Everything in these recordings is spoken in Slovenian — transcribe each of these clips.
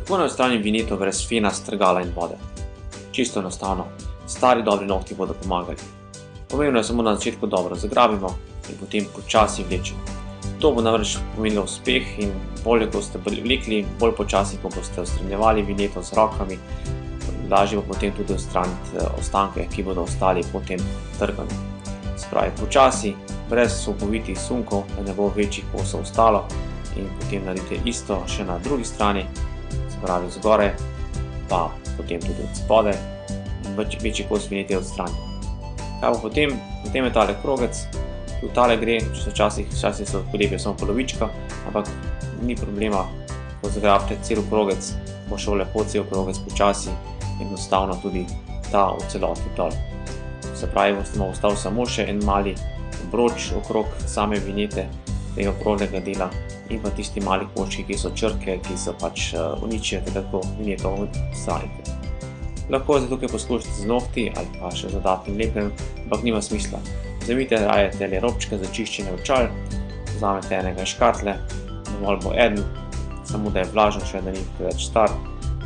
Kako naj odstranim vineto brez fena, strgala in vode? Čisto enostavno, stari dobri nohti bodo pomagali. Pomembno je samo na začetku dobro zagrabimo in potem počasi vlečemo. To bo namreč pomenilo uspeh in bolje, ko ste vlekli, bolj počasi, ko boste odstranjevali vineto z rokami, lažje bo potem tudi odstraniti ostanke, ki bodo ostali po tem trganju. Se pravi, počasi, brez opovitih sunkov, da ne bo večjih kosov ostalo, in potem naredite isto še na drugi strani, se pravi zgoraj, pa potem tudi od spodaj in večji kos vinete odstranite. Kaj bo potem? Potem je tale krogec, tudi tale gre, včasih se odpolepijo samo polovička, ampak ni problema, ko zagrabite cel krogec, bo šel lepo cel krogec počasi in enostavno tudi ta v celoti dol. Se pravi, bo ostal samo še en mali obroč okrog same vinete, tega okrožnega dela in pa tisti mali koščki, ki so črke, ki so pač uničijo, tako vineto odstranite. Lahko se tukaj poslušate z nohti ali pa še z dodatnim lepljenjem, ampak nima smisla. Vzemite raje tele robčke za čiščenje očal, vzamete enega iz škatle, dovolj bo eden, samo da je vlažen, še da ni preveč star,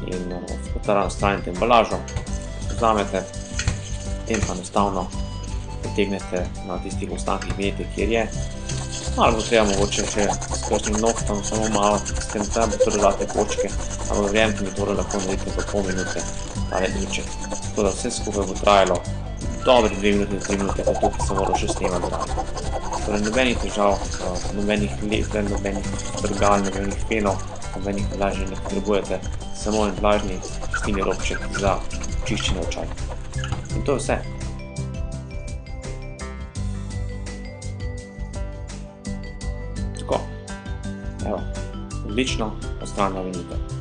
in odstranite embalažo, vzamete in pa enostavno potegnete na tistih ostankih vinete, kjer je. Malo bo treba mogoče še s kakšnim nohtom, samo malo, s tem treba bo dodate kočke, ampak verjemite mi, tole lahko naredite po pol minute, tale ilček. Tako da vse skupaj bo trajalo dobri 2 minute, 3 minute, pa tukaj sem moral še snemati zraven. Torej nobenih težav, nobenih lepljenj, nobenih strgal, nobenih fenov, nobenih vlažij ne potrebujete, samo en vlažni čistilni robček za čiščenje očal. In to je vse. Tako, evo, odlično odstranjena vineta.